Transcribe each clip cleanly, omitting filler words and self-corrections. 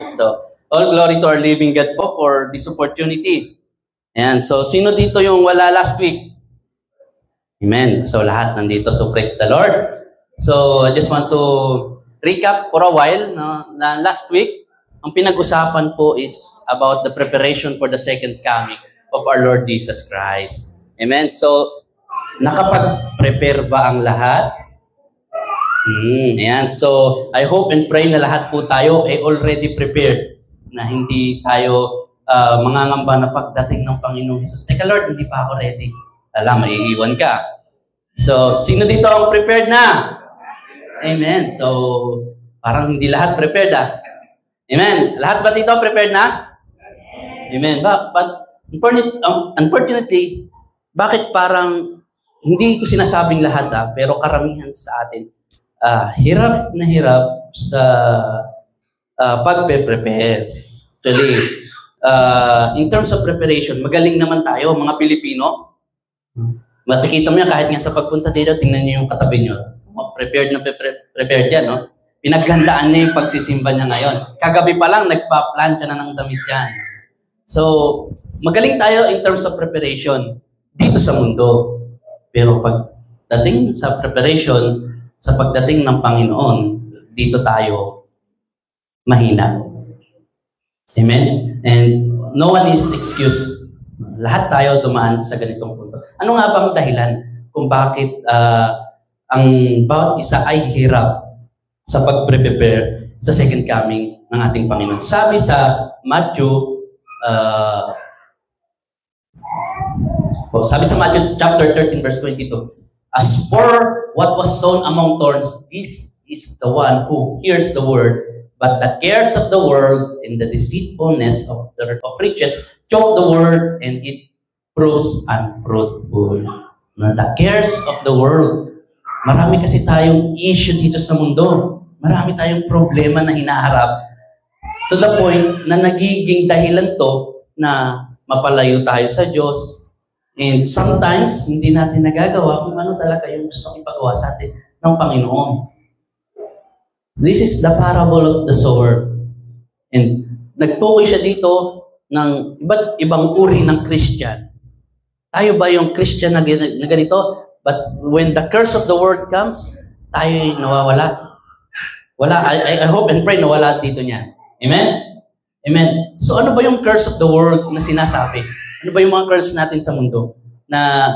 So, all glory to our living God po for this opportunity. Ayan, so sino dito yung wala last week? Amen. So, lahat nandito. So, praise the Lord. So, I just want to recap for a while. No? Na last week, ang pinag-usapan po is about the preparation for the second coming of our Lord Jesus Christ. Amen. So, nakapag-prepare ba ang lahat? Ayan. So, I hope and pray na lahat po tayo ay already prepared. Na hindi tayo mangangamba na pagdating ng Panginoong Jesus. Teka Lord, hindi pa ako ready. Alam, maiiwan ka. So, sino dito ang prepared na? Amen. So, parang hindi lahat prepared Amen. Lahat ba dito prepared na? Amen. But unfortunately, bakit parang hindi ko sinasabing lahat pero karamihan sa atin, hirap na hirap sa pagpe-prepare. Actually, in terms of preparation, magaling naman tayo, mga Pilipino. Makikita mo yan kahit nga sa pagpunta dito, tingnan niyo yung katabi niyo. Prepared na prepared yan, no? Pinaghandaan niya yung pagsisimba niya ngayon. Kagabi pa lang, nagpa-plancha na ng damit yan. So, magaling tayo in terms of preparation dito sa mundo. Pero pagdating sa preparation, sa pagdating ng Panginoon, dito tayo mahina. Amen? And no one is excused. Lahat tayo dumaan sa ganitong punto. Ano nga bang dahilan kung bakit ang bawat isa ay hirap sa pag-prepare sa second coming ng ating Panginoon? Sabi sa Matthew, chapter 13, verse 22, as for what was sown among thorns, this is the one who hears the word, but the cares of the world and the deceitfulness of riches choke the word, and it proves unfruitful. The cares of the world. Marami kasi tayong issue dito sa mundo. Marami tayong problema na hinaharap. To the point na nagiging dahilan to na mapalayo tayo sa Diyos. And sometimes, hindi natin nagagawa kung ano talaga yung gusto ipagawa sa atin ng Panginoon. This is the parable of the sower. And nagtukoy siya dito ng iba't ibang uri ng Christian. Tayo ba yung Christian na ganito? But when the curse of the world comes, tayo ay nawawala. Wala. I hope and pray nawala dito niya. Amen? Amen. So ano ba yung curse of the world na sinasabi? Ano ba yung mga curse natin sa mundo? Na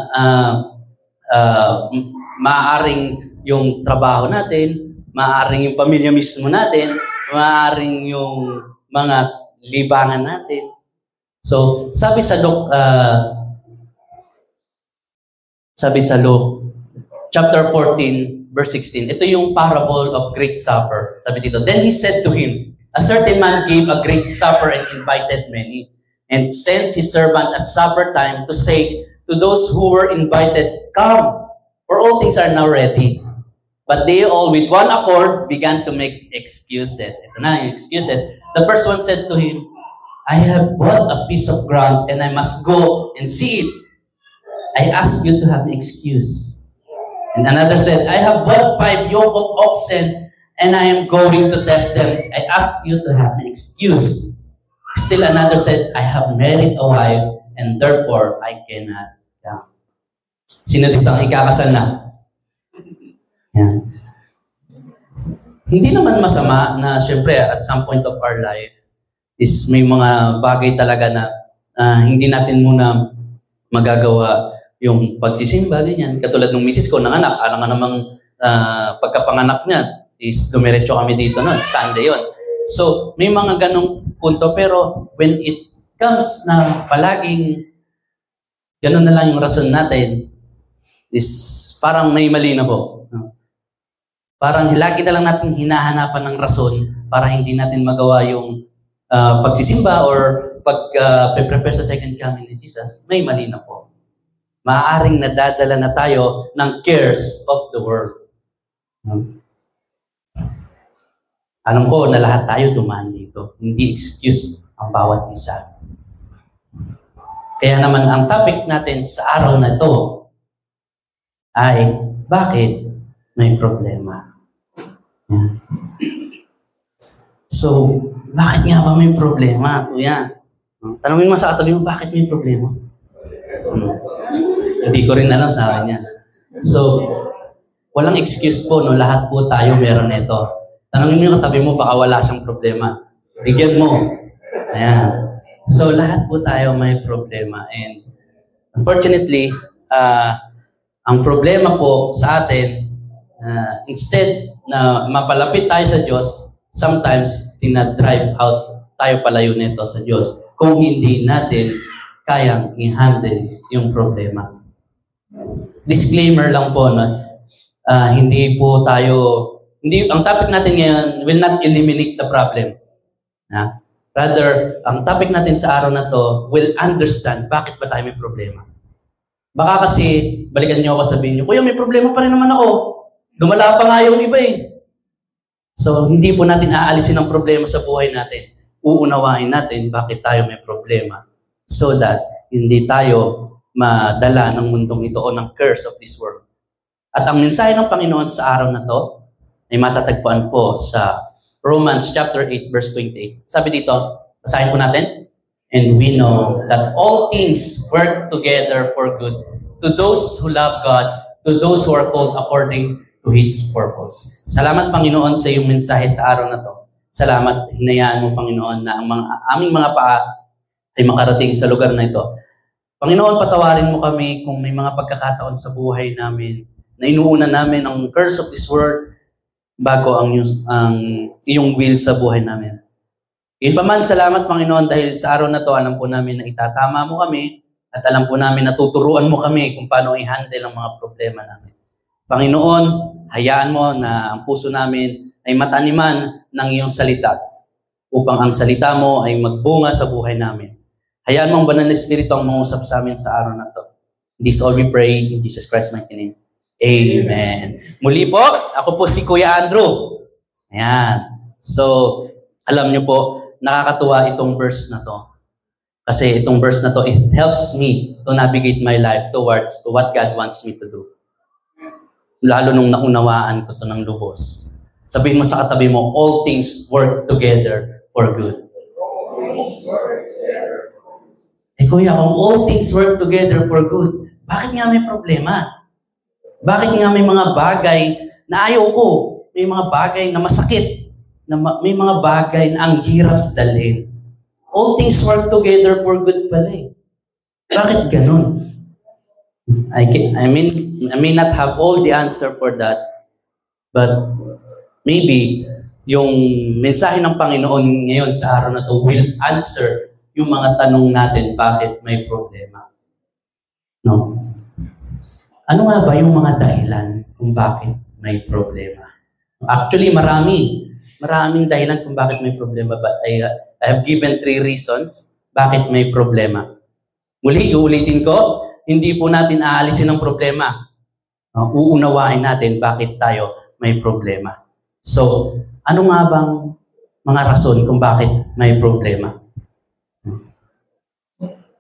maaaring yung trabaho natin, maaaring yung pamilya mismo natin, maaaring yung mga libangan natin. So, sabi sa Luke, chapter 14, verse 16, ito yung parable of great supper. Sabi dito, then he said to him, a certain man gave a great supper and invited many, and sent his servant at supper time to say to those who were invited, come, for all things are now ready. But they all, with one accord, began to make excuses. Ito na yung excuses. The first one said to him, I have bought a piece of ground and I must go and see it. I ask you to have an excuse. And another said, I have bought 5 yoke of oxen and I am going to test them. I ask you to have an excuse. Still another said, I have married a wife and therefore I cannot come. Sino dito ang ikakasal na? Yan. Hindi naman masama na syempre at some point of our life is may mga bagay talaga na hindi natin muna magagawa yung pagsisimba, ganyan. Katulad ng misis ko, nanganak. Alam nga namang pagkapanganak niya is dumiretso kami dito noon. Sunday yon. So, may mga ganong punto. Pero when it comes na palaging ganon na lang yung rason natin, is parang may mali na po. Parang lagi na lang natin hinahanapan ng rason para hindi natin magawa yung pagsisimba or pag-prepare sa second coming ni Jesus. May mali na po. Maaaring nadadala na tayo ng cares of the world. Alam ko na lahat tayo dumaan dito. Hindi excuse ang bawat isa. Kaya naman ang topic natin sa araw na ito ay bakit may problema. So, Bakit nga ba may problema, kuya? Tanungin mo sa katabi mo, bakit may problema? Hindi ko rin alam sa akin yan. So, walang excuse po, no? Lahat po tayo meron nito. Tanungin mo yung katabi mo, baka wala siyang problema. Bigyan mo. Ayan. So, lahat po tayo may problema. And unfortunately, ang problema po sa atin, instead na mapalapit tayo sa Diyos, sometimes dinadrive out tayo palayo nito sa Diyos kung hindi natin kayang i-handle yung problema. Disclaimer lang po, no? Hindi po tayo, ang topic natin ngayon will not eliminate the problem. Rather, ang topic natin sa araw na to will understand bakit ba tayo may problema. Baka kasi, balikan niyo ako, sabihin niyo, kuya, may problema pa rin naman ako. Lumala pa nga yung iba eh. So, hindi po natin aalisin ang problema sa buhay natin. Uunawain natin bakit tayo may problema. So that, hindi tayo madala ng mundong ito o ng curse of this world. At ang mensahe ng Panginoon sa araw na to ay matatagpuan po sa Romans chapter 8 verse 28. Sabi dito, basahin po natin. And we know that all things work together for good to those who love God, to those who are called according to His purpose. Salamat, Panginoon, sa iyong mensahe sa araw na to. Salamat, hinayaan mo, Panginoon, na ang aming mga paa ay makarating sa lugar na ito. Panginoon, patawarin mo kami kung may mga pagkakataon sa buhay namin na inuuna namin ang curse of this world bago ang iyong will sa buhay namin. Ipaman, salamat, Panginoon, dahil sa araw na to, alam po namin na itatama mo kami at alam po namin na tuturuan mo kami kung paano i-handle ang mga problema namin. Panginoon, hayaan mo na ang puso namin ay mataniman ng iyong salita upang ang salita mo ay magbunga sa buhay namin. Hayaan mo ang Banal na Espiritu ang mangusap sa amin sa araw na to. This all we pray in Jesus Christ's mighty name. Amen. Muli po, ako po si Kuya Andrew. Ayan. So, alam niyo po, nakakatuwa itong verse na to. Kasi itong verse na to, it helps me to navigate my life towards to what God wants me to do. Lalo nung naunawaan ko to ng lubos. Sabihin mo sa katabi mo, all things work together for good. Kuya, kung all things work together for good, bakit nga may problema? Bakit nga may mga bagay na ayaw ko? May mga bagay na masakit? May mga bagay na ang hirap dalhin? All things work together for good pala eh. Bakit ganun? I may not have all the answer for that, but maybe yung mensahe ng Panginoon ngayon sa araw na to will answer yung mga tanong natin bakit may problema. No? Ano nga ba yung mga dahilan kung bakit may problema? Actually, maraming dahilan kung bakit may problema, but I have given 3 reasons bakit may problema. Muli, uulitin ko, hindi po natin aalisin ang problema. Uunawain natin bakit tayo may problema. So, ano nga bang mga rason kung bakit may problema?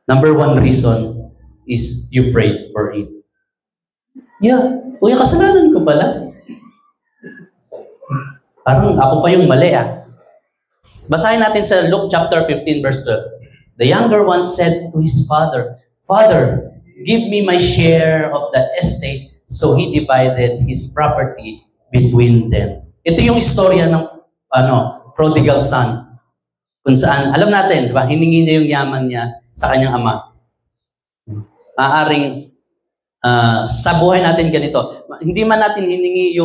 Number 1 reason is you prayed for it. Yeah, kuya, kasalanan ko pala. Parang ako pa yung mali Basahin natin sa Luke chapter 15 verse 12. The younger one said to his father, Father, give me my share of the estate. So he divided his property between them. Ito yung istorya ng prodigal son. Kung saan, alam natin, di ba, hiningi niya yung yaman niya sa kanyang ama. Maaaring sa buhay natin ganito. Hindi man natin hiningi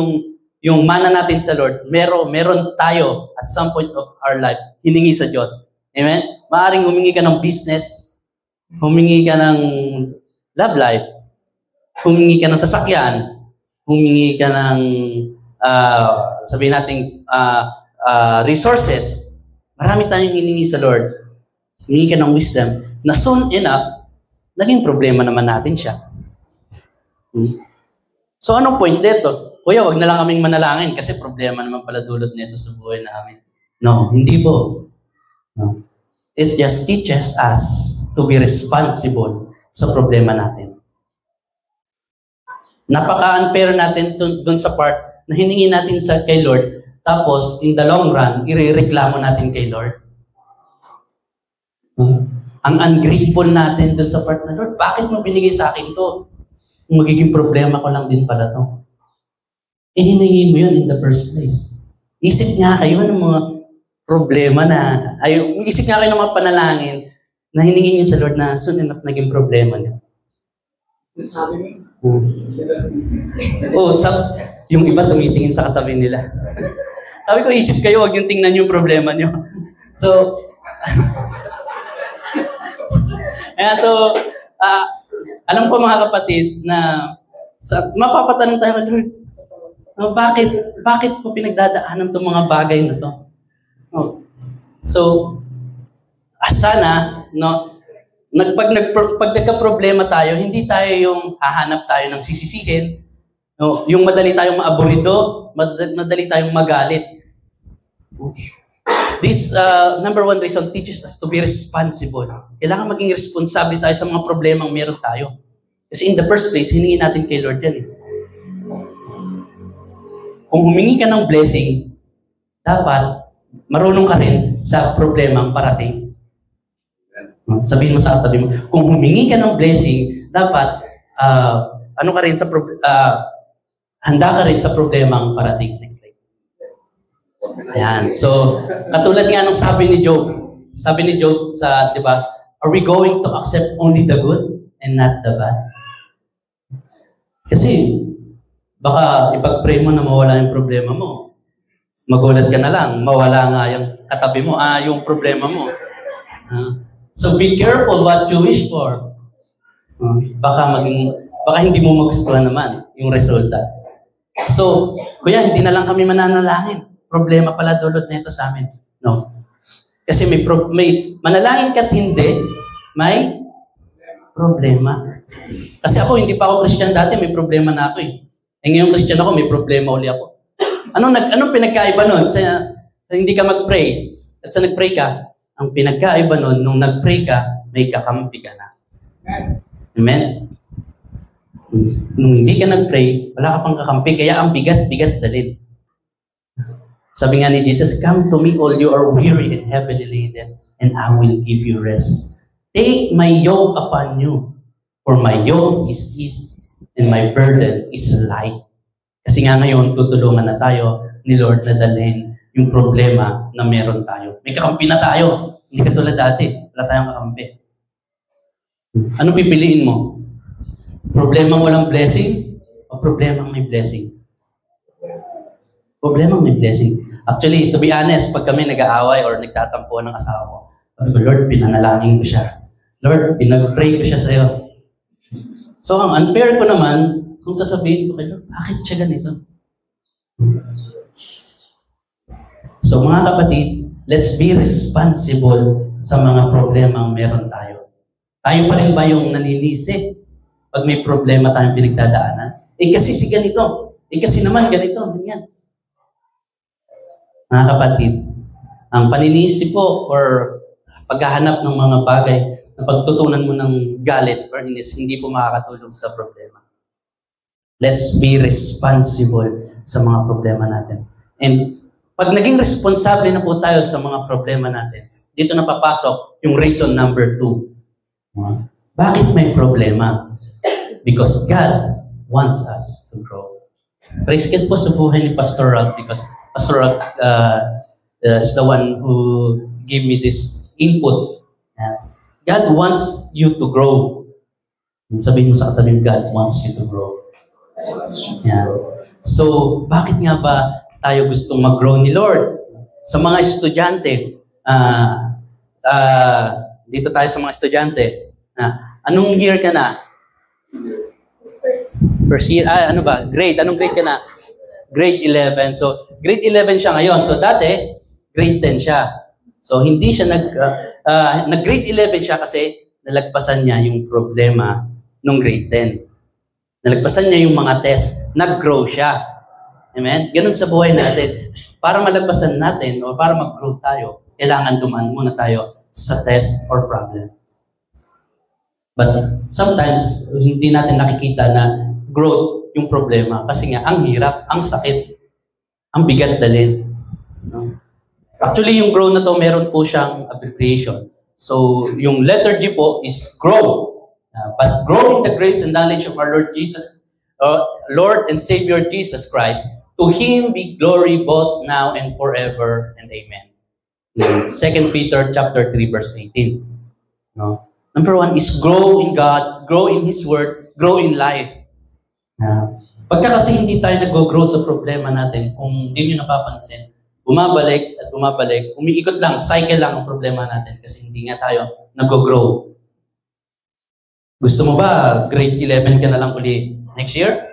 yung mana natin sa Lord. Meron tayo at some point of our life hiningi sa Diyos. Amen? Maaaring humingi ka ng business, humingi ka ng love life, humingi ka ng sasakyan, humingi ka ng sabihin natin resources. Marami tayong hiningi sa Lord. Humingi ka ng wisdom na soon enough, naging problema naman natin siya. So, anong point dito? Kuya, wag na lang kaming manalangin kasi problema naman pala dulot nito sa buhay namin. No, hindi po. No. It just teaches us to be responsible sa problema natin. Napaka-unfair natin dun sa part na hiningi natin kay Lord tapos in the long run, irereklamo natin kay Lord. Ang ungrateful natin dun sa part na, Lord, bakit mo binigay sa akin to? Magiging problema ko lang din pala to. Hiningi mo yun in the first place. Isip nga kayo ng mga problema isip nga kayo ng mga panalangin na hiningi niyo sa Lord na soon enough naging problema niyo. Sabi mo? Yung iba tumitingin sa katabi nila. Sabi ko, isip kayo, huwag yung tingnan yung problema niyo. So, alam ko mga kapatid na mapapatanong tayo, Lord, bakit po pinagdadaanan itong mga bagay na to? So, sana, pag nagka-problema tayo, hindi tayo yung hahanap tayo ng sisisihin, yung madali tayong maaburido, madali tayong magalit. This number one reason teaches us to be responsible. Kailangan maging responsable tayo sa mga problemang meron tayo. Kasi in the first place, hiningi natin kay Lord yan. Kung humingi ka ng blessing, dapat marunong ka rin sa problemang parating. Sabihin mo sa katabi mo, kung humingi ka ng blessing, dapat handa ka rin sa problemang parating. Next slide. Ayan. So, katulad nga ng sabi ni Job sa, di ba, are we going to accept only the good and not the bad? Kasi, baka ipag-pray mo na mawala yung problema mo. Magulat ka na lang, mawala nga yung katabi mo, yung problema mo. So, be careful what you wish for. Baka hindi mo magustuhan naman yung resulta. So, kuya, hindi na lang kami mananalangin. Problema pala dulot nito sa amin. No. Kasi may manalangin ka't hindi, may problema. Kasi ako, hindi pa ako Christian dati, may problema na ako eh. Ngayong Christian ako, may problema uli ako. Anong pinagkaiba nun? Sa hindi ka mag-pray at sa nag-pray ka, ang pinagkaiba nun, nung nag-pray ka, may kakampi ka na. Amen? Nung hindi ka nag-pray, wala ka pang kakampi, kaya ang bigat-bigat dalhin. Sabi nga ni Jesus, come to me all you are weary and heavily laden, and I will give you rest. Take my yoke upon you, for my yoke is easy, and my burden is light. Kasi nga ngayon, tutulungan na tayo ni Lord na dalhin yung problema na meron tayo. May kakampi na tayo. Hindi katulad dati. Wala tayong kakampi. Ano pipiliin mo? Problemang walang blessing o problemang may blessing? Problemang may blessing. Actually, to be honest, pag kami nag-aaway or nagtatampo ng asawa ko, sabi ko, Lord, pinanalangin ko siya. Lord, pinag-pray ko siya sa'yo. So, ang unfair ko naman, kung sasabihin ko kay Lord, bakit siya ganito? So, mga kapatid, let's be responsible sa mga problemang meron tayo. Tayo pa rin ba yung naninisi pag may problema tayong pinagdadaanan? Kasi si ganito. Kasi naman ganito. Ganyan. Mga kapatid, ang paninisi po or paghahanap ng mga bagay na pagtutunan mo ng galit or inis, hindi po makakatulong sa problema. Let's be responsible sa mga problema natin. And pag naging responsable na po tayo sa mga problema natin, dito na papasok yung reason number 2. Bakit may problema? Because God wants us to grow. Praise God po sa buhay ni Pastor Rob because Pastor Rob is the one who gave me this input. God wants you to grow. Sabihin mo sa katabi, God wants you to grow. Yeah. So, bakit nga ba tayo gustong mag-grow ni Lord? Sa mga estudyante, dito tayo sa mga estudyante, anong year ka na? First year, ano ba? Grade, anong grade ka na? Grade 11. So, grade 11 siya ngayon. So, dati, grade 10 siya. So, hindi siya nag-grade 11 siya kasi nalagpasan niya yung problema nung grade 10. Nalagpasan niya yung mga test, nag-grow siya. Amen? Ganun sa buhay natin. Para malagpasan natin o para mag-grow tayo, kailangan dumaan muna tayo sa test or problem. But sometimes, hindi natin nakikita na growth yung problema. Kasi nga, ang hirap, ang sakit, ang bigat dalhin. Actually, yung grow na to, meron po siyang abbreviation. So, yung letter G po is grow. But grow in the grace and knowledge of our Lord and Savior Jesus Christ. To Him be glory both now and forever, and amen. 2 Peter chapter 3, verse 18. No? Number 1 is grow in God, grow in His Word, grow in life. Pagka kasi hindi tayo nag-grow sa problema natin, kung hindi nyo napapansin, bumabalik at bumabalik, umiikot lang, cycle lang ang problema natin kasi hindi nga tayo nag-grow. Gusto mo ba grade 11 ka na lang uli next year?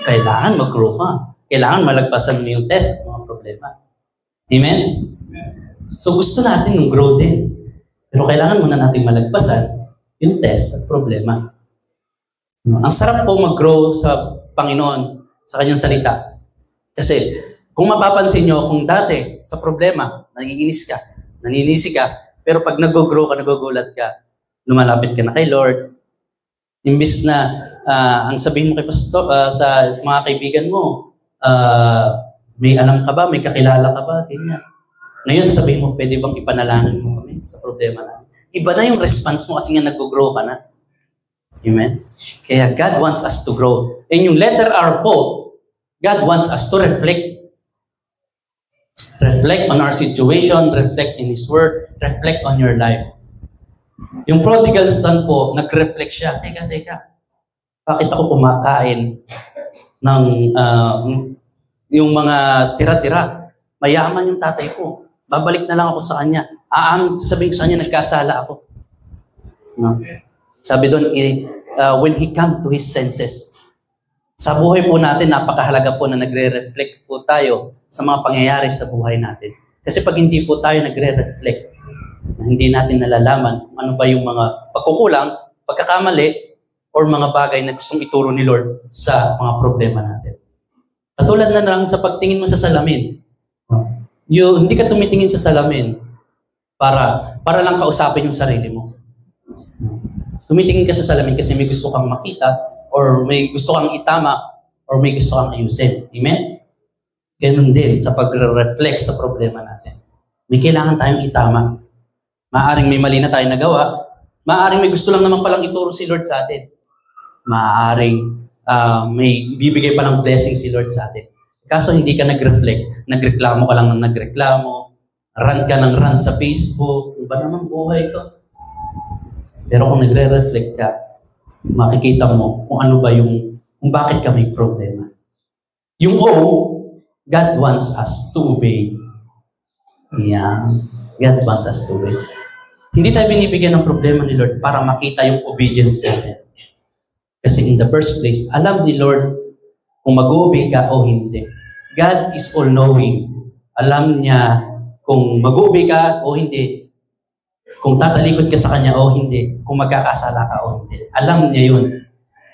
Kailangan mag-grow ka. Kailangan malagpasan mo yung test at mga problema. Amen? So gusto natin yung grow din. Pero kailangan muna natin malagpasan yung test at problema. Ang sarap po mag-grow sa Panginoon, sa Kanyang salita. Kasi kung mapapansin nyo, kung dati sa problema, nagiinis ka, naninisi ka, pero pag nag-grow ka, nagugulat ka, lumalapit ka na kay Lord. Imbis na ang sabihin mo kay pastor, sa mga kaibigan mo, may alam ka ba, may kakilala ka ba, ganyan. Ngayon, sasabihin mo, pwede bang ipanalangin mo kami sa problema na? Iba na yung response mo kasi nga nag-grow ka na. Amen? Kaya God wants us to grow. And yung letter R po, God wants us to reflect. Reflect on our situation, reflect in His Word, reflect on your life. Yung prodigal son po, nag-reflect siya. Teka, bakit ako kumakain ng yung mga tira-tira? Mayaman yung tatay ko. Babalik na lang ako sa kanya. Sasabihin ko sa kanya, nagkasala ako. No? Sabi doon, when he come to his senses. Sa buhay po natin, napakahalaga po na nagre-reflect po tayo sa mga pangyayari sa buhay natin. Kasi pag hindi po tayo nagre-reflect, hindi natin nalalaman kung ano ba yung mga pagkukulang, pagkakamali, or mga bagay na gustong ituro ni Lord sa mga problema natin. Katulad na lang sa pagtingin mo sa salamin. Hindi ka tumitingin sa salamin para lang kausapin yung sarili mo. Tumitingin ka sa salamin kasi may gusto kang makita, or may gusto kang itama, or may gusto kang ayusin. Amen? Ganun din sa pag-reflect sa problema natin. May kailangan tayong itama. Maaaring may mali na tayo nagawa. Maaaring may gusto lang naman palang ituro si Lord sa atin. Maaaring may bibigay palang blessing si Lord sa atin. Kaso hindi ka nag-reflect. Nagreklamo ka lang ng nagreklamo. Rant ka ng rant sa Facebook. Iba naman buhay ito. Pero kung nagre-reflect ka, makikita mo kung ano ba kung bakit ka may problema. Yung O, God wants us to obey. Yeah. God wants us to obey. Hindi tayo binibigyan ng problema ni Lord para makita yung obedience natin. Kasi in the first place, alam ni Lord kung mag-obey ka o hindi. God is all-knowing. Alam niya kung mag-obey ka o hindi. Kung tatalikod ka sa Kanya o hindi. Kung magkakasala ka o hindi. Alam niya yun.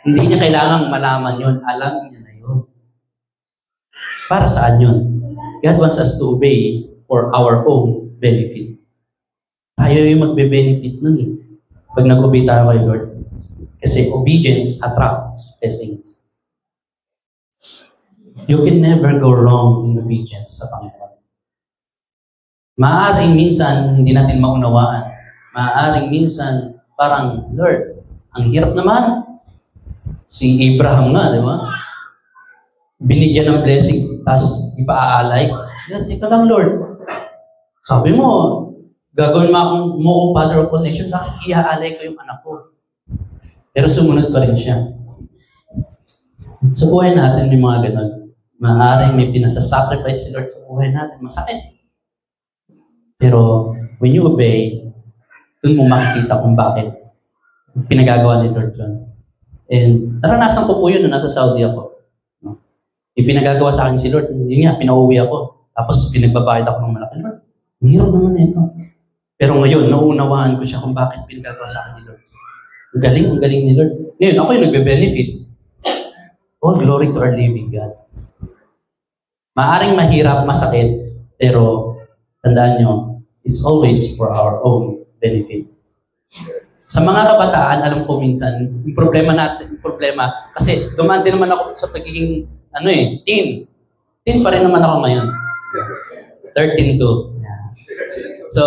Hindi niya kailangang malaman yun. Alam niya na yun. Para saan yun? God wants us to obey for our own benefit. Tayo yung magbe-benefit nun eh. Pag nag-obey tayo kay Lord. Kasi obedience attracts blessings. You can never go wrong in obedience sa Panginoon. Maaaring minsan hindi natin maunawaan. Maaaring minsan parang, Lord, ang hirap naman. Si Abraham nga, di ba? Binigyan ng blessing, tapos ipaaalay. Teka lang, Lord. Sabi mo, gagawin mo akong father of all nations, bakit iaalay ko yung anak ko? Pero sumunod pa rin siya. Sa buhay natin, may mga ganun. Maaaring may pinasasacrifice si Lord sa buhay natin. Masakit. Pero when you obey, dun mo makikita kung bakit pinagagawa ni Lord yun. And naranasan ko po yun nung nasa Saudi ako. Yung pinagagawa sa akin si Lord, yun nga, pinauwi ako. Tapos pinagbabayad ako ng malaki. Lord, mahirap naman na ito. Pero ngayon, nauunawaan ko siya kung bakit pinagagawa sa akin ni Lord. Ang galing ni Lord. Ngayon, ako yung nagbe-benefit. All glory to our living God. Maaring mahirap, masakit, pero tandaan nyo, it's always for our own benefit. Sa mga kabataan, alam ko minsan, yung problema, kasi dumaan din naman ako sa pagiging, teen. Teen pa rin naman ako ngayon. 13 to. So,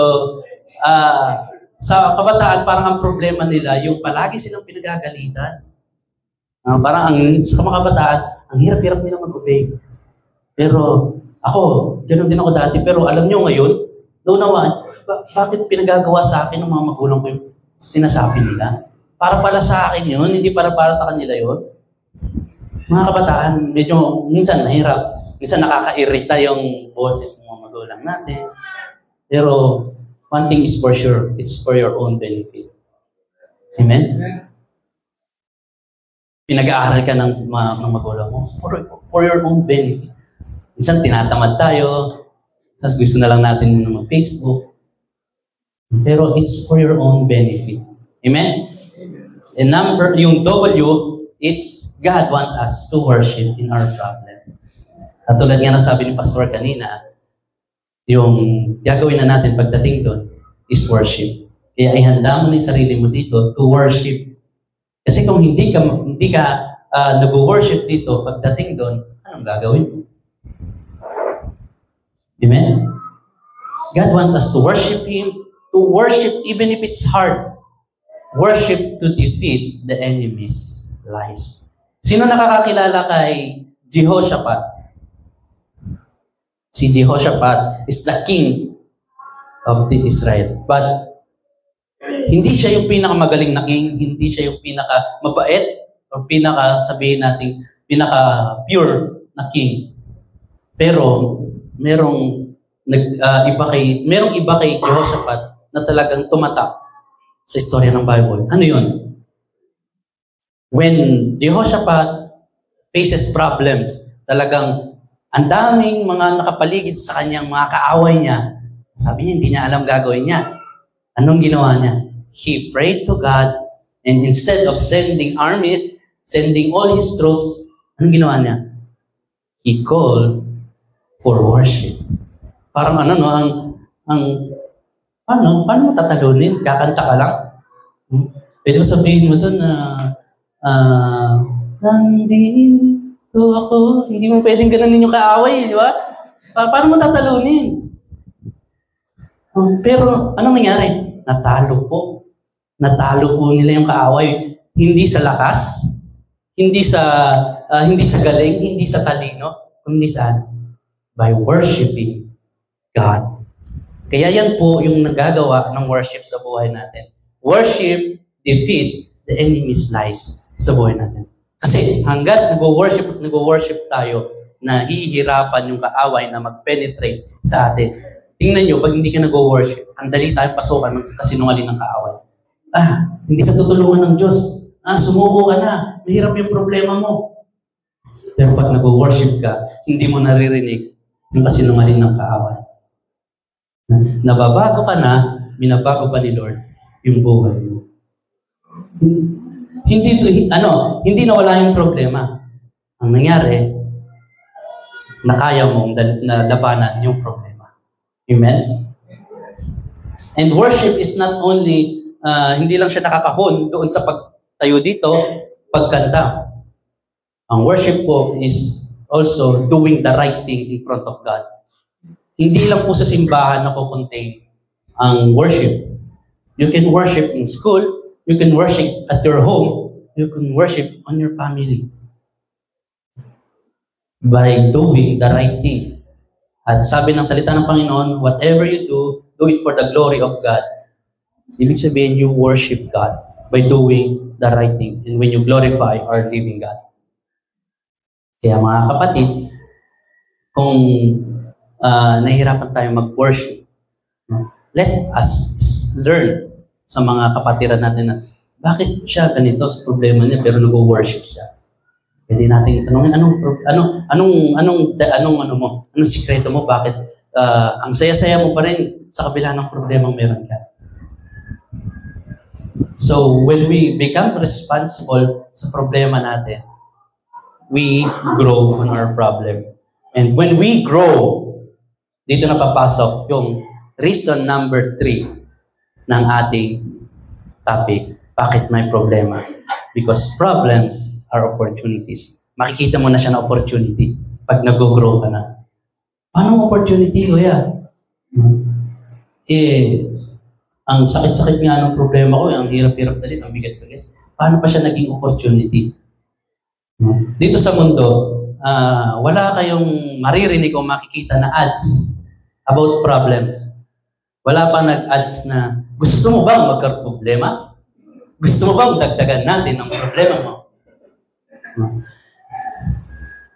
sa kabataan, parang ang problema nila, yung palagi silang pinagagalitan. Parang sa mga kabataan, ang hirap-hirap nila mag-obey. Pero ako, ganoon din ako dati. Pero alam nyo ngayon, naunawaan, bakit pinagagawa sa akin ng mga magulang ko yung sinasabi nila? Para pala sa akin yun, hindi para sa kanila yun. Mga kabataan, medyo minsan nahirap. Minsan nakakairita yung boses ng mga magulang natin. Pero one thing is for sure, it's for your own benefit. Amen? Pinag-aaral ka ng magulang mo for your own benefit. Minsan tinatamad tayo, tapos gusto na lang natin muna mag-Facebook. Pero it's for your own benefit. Amen? And yung W, it's God wants us to worship in our problem. At tulad nga ng sabi ni Pastor kanina, yung gagawin na natin pagdating doon is worship. Kaya ihanda mo na yung sarili mo dito to worship. Kasi kung hindi ka nag-worship dito pagdating doon, anong gagawin mo? Amen? God wants us to worship Him, to worship even if it's hard. Worship to defeat the enemy's lies. Sino nakakakilala kay Jehoshaphat? Si Jehoshaphat is the king of the Israel. But hindi siya yung pinakamagaling na king, hindi siya yung pinakamabait, o sabihin natin, pinaka-pure na king. Pero merong iba kay Jehoshaphat na talagang tumatak sa istorya ng Bible. Ano yun? When Jehoshaphat faces problems, talagang ang daming mga nakapaligid sa kanyang mga kaaway niya. Sabi niya, hindi niya alam gagawin niya. Anong ginawa niya? He prayed to God, and instead of sending armies, sending all his troops, anong ginawa niya? He called for worship. Parang paano mo tatalunin? Kakanta ka lang? Pwede mo sabihin mo doon na, nandito ako. Hindi mo pwedeng gano'n yung kaaway, di ba? Paano mo tatalunin? Pero, anong nangyari? Natalo po nila yung kaaway. Hindi sa lakas, hindi sa galing, hindi sa talino, kundi saan? By worshiping God. Kaya yan po yung nagagawa ng worship sa buhay natin. Worship, defeat the enemy's lies sa buhay natin. Kasi hanggat nag-worship tayo, nahihirapan yung kaaway na mag-penetrate sa atin. Tingnan nyo, pag hindi ka nag-worship, ang dali tayo pasukan ng kasinungaling ng kaaway. Hindi ka tutulungan ng Diyos. Sumuko ka na. Mahirap yung problema mo. Pero pag nag-worship ka, hindi mo naririnig yung kasinungaling ng kaaway. Nababago ka na, binabago pa ni Lord yung buhay mo. Hindi nawala yung problema. Ang nangyari, nakaya mong labanan yung problema. Amen? And worship is not only, hindi lang siya nakakahon doon sa pagtayo dito, pagkanta. Ang worship po is also doing the right thing in front of God. Hindi lang po sa simbahan na contain ang worship. You can worship in school, you can worship at your home, you can worship on your family. By doing the right thing. At sabi ng salita ng Panginoon, whatever you do it for the glory of God. Ibig sabihin, you worship God by doing the right thing and when you glorify our living God. Kaya mga kapatid, kung nahihirapan tayo mag-worship, let us learn sa mga kapatiran natin na bakit siya ganito sa problema niya pero nag-worship siya. Pwede natin itanongin, anong sikreto mo, bakit ang saya-saya mo pa rin sa kabila ng problemang meron ka. So, when we become responsible sa problema natin, we grow on our problem. And when we grow, dito na papasok yung reason number 3 ng ating topic. Bakit may problema? Because problems are opportunities. Makikita mo na siya na opportunity pag nag-grow ka na. Paano opportunity, kuya? ang sakit-sakit nga ng problema ko, ang hirap-hirap na rin, ang bigat-bigat. Paano pa siya naging opportunity? Dito sa mundo, wala kayong maririnig o makikita na ads about problems. Wala pa nag-ads na, gusto mo bang magka-problema? Gusto mo bang dagdagan natin ang problema mo?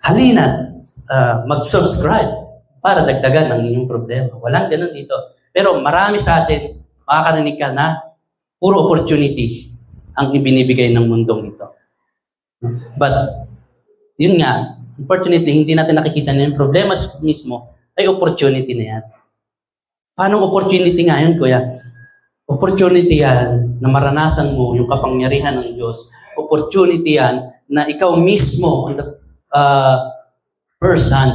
Halina, mag-subscribe para dagdagan ang inyong problema. Walang ganun dito. Pero marami sa atin, makakarinig ka na puro opportunity ang ibinibigay ng mundong ito. But, yun nga, unfortunately, hindi natin nakikita na yung problema mismo ay opportunity na yan. Paano opportunity nga yun, kuya? Opportunity yan na maranasan mo yung kapangyarihan ng Diyos. Opportunity yan na ikaw mismo, person,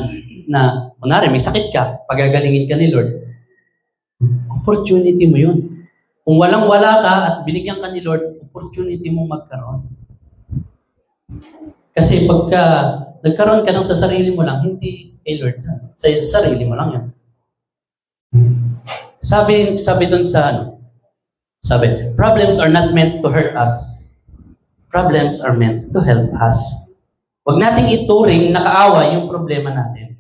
na, kunwari, may sakit ka, pagagalingin ka ni Lord. Opportunity mo yun. Kung walang-wala ka at binigyan ka ni Lord, opportunity mo magkaroon. Kasi pagka nagkaroon ka ng sa sarili mo lang, hindi kay Lord. Sa sarili mo lang yan. Sabi dun sa problems are not meant to hurt us. Problems are meant to help us. Huwag nating ituring nakaawa yung problema natin.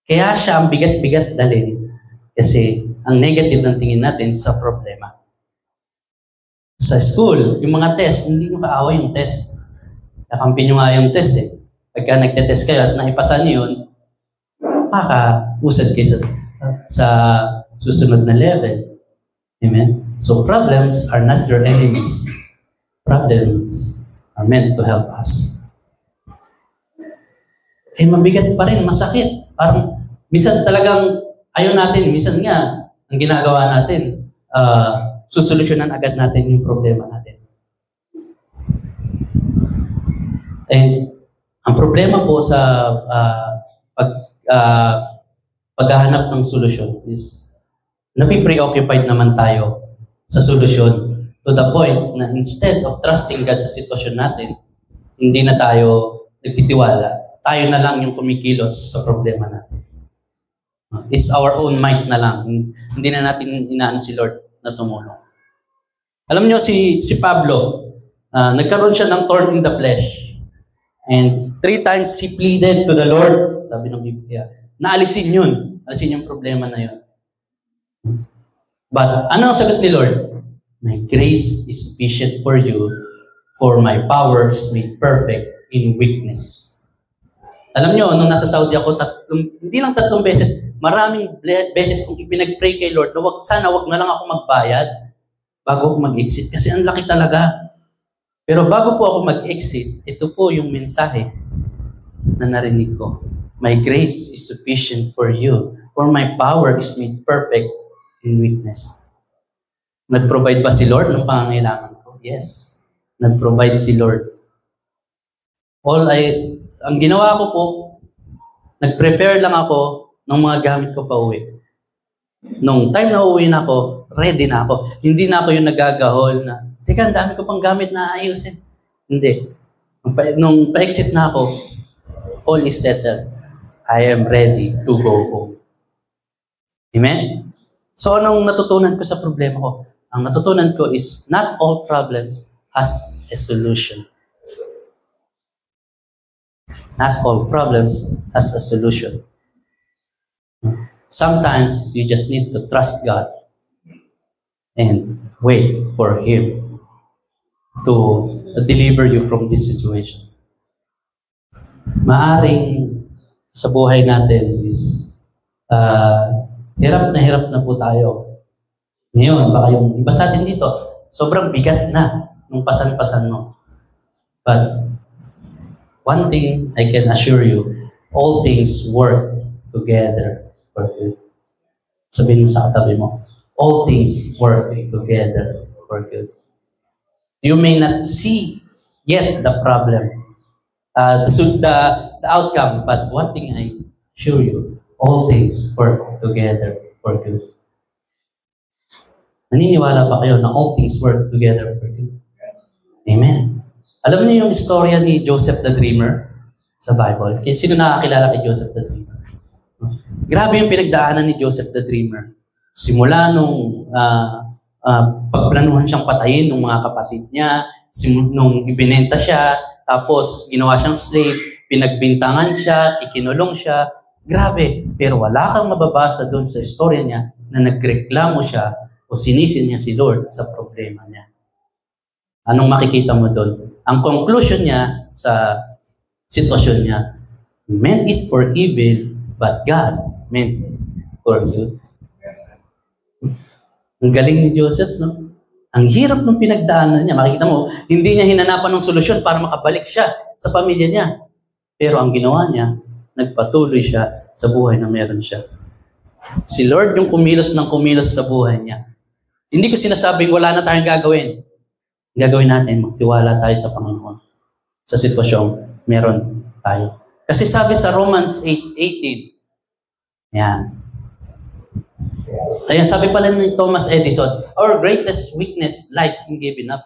Kaya siya ang bigat-bigat dalhin. Kasi ang negative ng tingin natin sa problema. Sa school, yung mga test, hindi nyo kaawa yung test. Kakampi nyo nga yung test eh. Pagka nagtetest kayo at naipasa nyo yun, makakausad kayo sa susunod na level. Amen? So problems are not your enemies. Problems are meant to help us. Mabigat pa rin, masakit. Parang, minsan talagang, ayaw natin, minsan nga, ang ginagawa natin, susolusyonan agad natin yung problema natin. And, ang problema po sa paghahanap ng solusyon is, napipreoccupied naman tayo sa solusyon to the point na instead of trusting God sa sitwasyon natin, hindi na tayo nagtitiwala. Tayo na lang yung kumikilos sa problema natin. It's our own might na lang. Hindi na natin inaano si Lord na tumulong. Alam nyo, si Pablo, nagkaroon siya ng thorn in the flesh. And 3 times he pleaded to the Lord, sabi ng Biblia, na alisin yun. Alisin yung problema na yun. But ano ang sagot ni Lord? My grace is sufficient for you, for my power is made perfect in weakness. Alam nyo, nung nasa Saudi ako, hindi lang 3 beses, maraming beses kong ipinag-pray kay Lord na sana wag na lang ako magbayad bago ako mag-exit. Kasi ang laki talaga. Pero bago po ako mag-exit, ito po yung mensahe na narinig ko. My grace is sufficient for you, for my power is made perfect in weakness. Nag-provide ba si Lord ng pangangailangan ko? Yes. Nag-provide si Lord. Ang ginawa ko po, nag-prepare lang ako ng mga gamit ko pa uwi. Nung time na uwi na ako, ready na ako. Hindi na ako yung nagagahol na, teka, ang dami ko pang gamit na ayusin. Hindi. Nung pa-exit na ako, all is settled. I am ready to go home. Amen? So, anong natutunan ko sa problema ko? Ang natutunan ko is, not all problems has a solution. Not all problems has a solution. Sometimes you just need to trust God and wait for Him to deliver you from this situation. Maaring sa buhay natin is hirap na po tayo. Ngayon, baka yung iba sa atin dito, sobrang bigat na nung pasan-pasan mo. But one thing I can assure you, all things work together for good. Sabihin mo sa katabi mo, all things work together for good. You may not see yet the problem, the outcome, but one thing I assure you, all things work together for good. Naniniwala ba kayo na all things work together for good? Amen. Alam niyo yung istorya ni Joseph the Dreamer sa Bible? Sino nakakilala kay Joseph the Dreamer? Grabe yung pinagdaanan ni Joseph the Dreamer. Simula nung pagplanuhan siyang patayin ng mga kapatid niya, nung ibinenta siya, tapos ginawa siyang slave, pinagbintangan siya, ikinulong siya. Grabe, pero wala kang mababasa doon sa istorya niya na nagreklamo siya o sinisin niya si Lord sa problema niya. Anong makikita mo doon? Ang conclusion niya sa sitwasyon niya, meant it for evil, but God meant it for good. Ang galing ni Joseph, no? Ang hirap ng pinagdaanan niya. Makikita mo, hindi niya hinanapan ng solusyon para makabalik siya sa pamilya niya. Pero ang ginawa niya, nagpatuloy siya sa buhay na meron siya. Si Lord yung kumilos ng kumilos sa buhay niya. Hindi ko sinasabing wala na tayong gagawin. Gagawin natin, magtiwala tayo sa Panginoon. Sa sitwasyong meron tayo. Kasi sabi sa Romans 8:18, yan. Ayan, sabi pala ni Thomas Edison, our greatest weakness lies in giving up.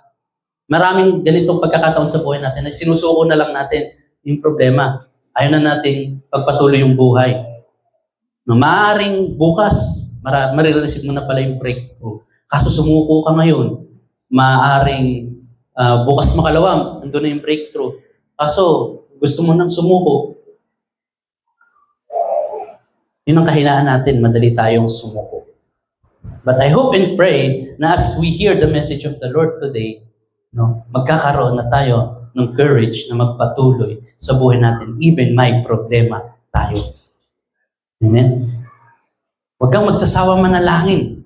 Maraming ganitong pagkakataon sa buhay natin na sinusuko na lang natin yung problema. Ayaw na natin pagpatuloy yung buhay. Maaaring bukas, marireceive mo na pala yung breakthrough. Kaso sumuko ka ngayon, maaaring bukas makalawang, nandun na yung breakthrough. Kaso gusto mo nang sumuko. Yun ang kahinaan natin, madali tayong sumuko. But I hope and pray na as we hear the message of the Lord today, no, magkakaroon na tayo ng courage na magpatuloy sa buhay natin, even may problema tayo. Amen? Huwag kang magsasawa manalangin.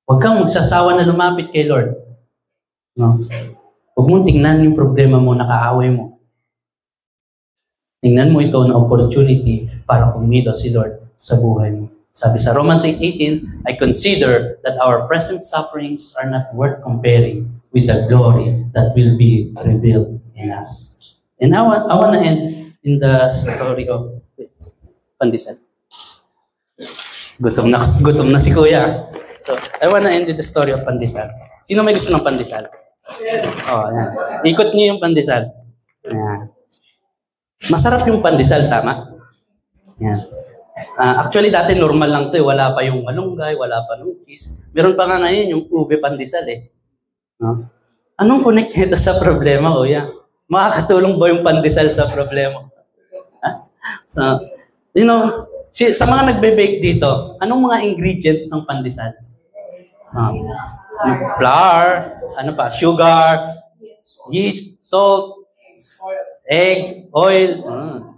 Huwag kang magsasawa na lumapit kay Lord. No? Huwag mong tingnan yung problema mo, nakaaway mo. Tingnan mo ito na opportunity para kumilos si Lord sa buhay mo. Sabi sa Romans 8:18, I consider that our present sufferings are not worth comparing with the glory that will be revealed in us. And I want to end in the story of pandesal. Gutom na si Kuya. So, I want to end with the story of pandesal. Sino may gusto ng pandesal? Oh, yan. Ikot niyo yung pandesal. Yan. Masarap yung pandesal, tama? Yan. Actually, dati normal lang to. Wala pa yung malunggay, wala pa nungkis. Meron pa nga ngayon yung ube pandesal eh. No? Anong connect nito sa problema, Kuya? Makakatulong ba yung pandesal sa problema? So, you know, sa mga nagbe-bake dito, anong mga ingredients ng pandesal? Flour, ano pa, sugar, yeast, salt, egg, oil.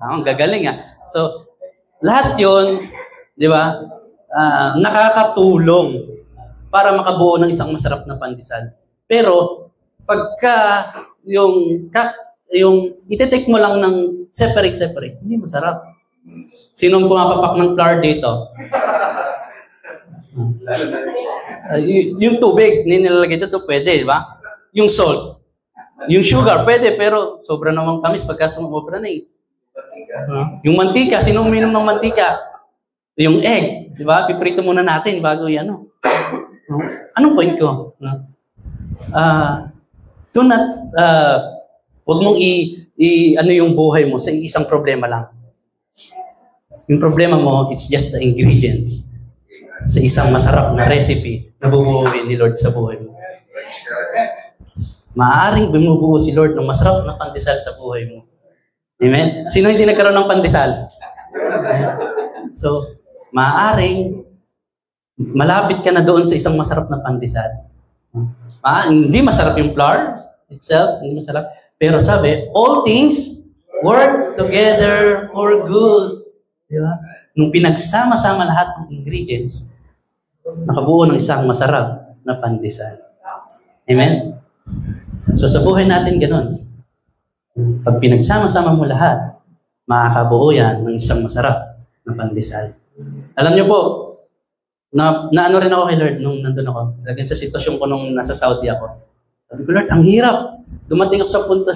Ang gagaling ah. So, lahat yun, di ba, nakakatulong para makabuo ng isang masarap na pandesal. Pero, pagka yung ite-take mo lang ng separate, hindi masarap. Sinong pumapapak ng flour dito? Yung tubig, nilalagay dito, pwede, di ba? Yung salt. Yung sugar, pwede, pero sobra namang tamis pagka sumobra na eh. Yung mantika, sinong uminom ng mantika? Yung egg, di ba? Piprito muna natin bago yan. Anong point ko? Huwag mong ano yung buhay mo sa isang problema lang. Yung problema mo, it's just the ingredients sa isang masarap na recipe na bubuuin ni Lord sa buhay mo. Maaaring bumubuo si Lord ng masarap na pandesal sa buhay mo. Amen? Sino hindi nagkaroon ng pandesal? So, maaaring malapit ka na doon sa isang masarap na pandesal. Hindi masarap yung flour itself, hindi masarap. Pero sabi, all things work together for good. Di ba? Nung pinagsama-sama lahat ng ingredients, nakabuo ng isang masarap na pandesal. Amen? So sa buhay natin ganun. Pag pinagsama-sama mo lahat, makakabuo yan ng isang masarap na pandesal. Alam niyo po, na ano rin ako kay Lord nung nandun ako. Lagyan sa sitwasyon ko nung nasa Saudi ako. Sabi ko, Lord, ang hirap. Dumating ako sa punto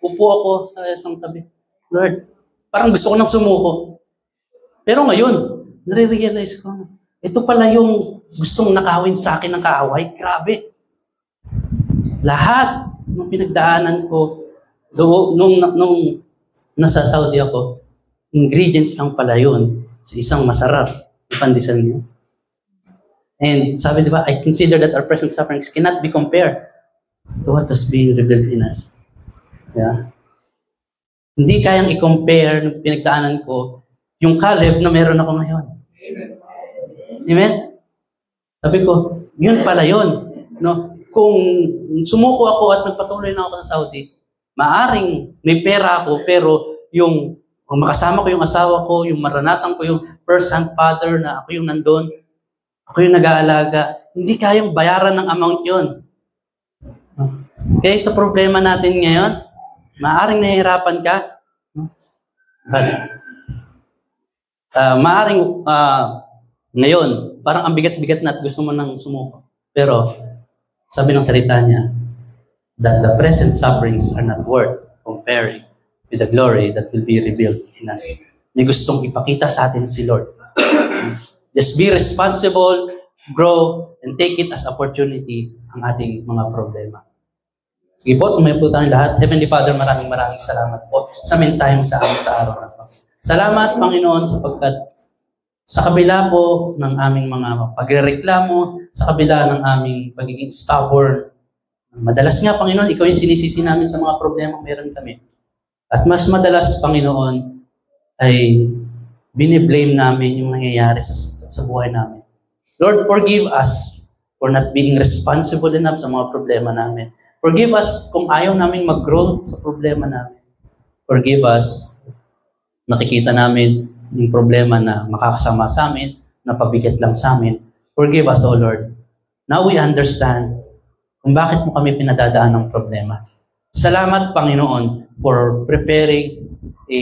upo ako sa isang tabi. Lord, parang gusto ko nang sumuko. Pero ngayon, nare-realize ko, ito pala yung gustong nakawin sa akin ng kaaway. Grabe. Lahat ng pinagdaanan ko, nung nasa Saudi ako, ingredients lang pala yun sa isang masarap na pandesal niyo. And sabi, di ba, I consider that our present sufferings cannot be compared to what was being revealed in us. Yeah. Hindi kayang i-compare ng pinagdaanan ko yung Caleb na meron ako ngayon. Amen? Sabi ko, yun pala yun. No? Kung sumuko ako at nagpatuloy na ako sa Saudi, maaring may pera ako, pero yung makasama ko yung asawa ko, yung maranasan ko yung first-hand father na ako yung nandun, ako yung nag-aalaga, hindi kayang bayaran ng amount yun. Okay, sa problema natin ngayon, maaring nahihirapan ka, but maaring ngayon, parang ang bigat-bigat na at gusto mo nang sumuko. Pero, sabi ng salita niya, that the present sufferings are not worth comparing with the glory that will be revealed in us. May gustong ipakita sa atin si Lord. Just be responsible, grow, and take it as opportunity ang ating mga problema. Sige po, tumayo po tayong lahat. Heavenly Father, maraming salamat po sa mensahe mo sa amin sa araw na po. Salamat, Panginoon, sapagkat sa kabila po ng aming mga pagrereklamo, sa kabila ng aming pagiging stubborn, madalas nga, Panginoon, ikaw yung sinisisi namin sa mga problema meron kami. At mas madalas, Panginoon, ay biniblame namin yung nangyayari sa buhay namin. Lord, forgive us for not being responsible enough sa mga problema namin. Forgive us kung ayaw namin mag-grow sa problema namin. Forgive us, nakikita namin yung problema na makakasama sa amin, na pabigat lang sa amin. Forgive us, O Lord. Now we understand kung bakit mo kami pinadadaan ng problema. Salamat, Panginoon, for preparing a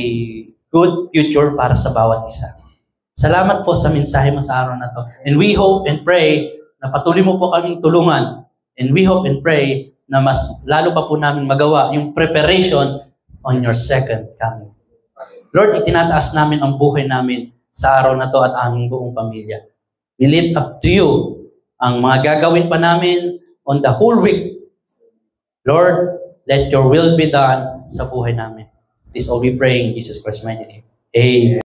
good future para sa bawat isa. Salamat po sa mensahe mo sa araw na to. And we hope and pray na patuloy mo po kaming tulungan. And we hope and pray na mas lalo pa po namin magawa yung preparation on your second coming. Lord, itinataas namin ang buhay namin sa araw na to at aming buong pamilya. We lift up to you ang mga gagawin pa namin on the whole week. Lord, let your will be done sa buhay namin. This all we pray in Jesus Christ's mighty name. Amen.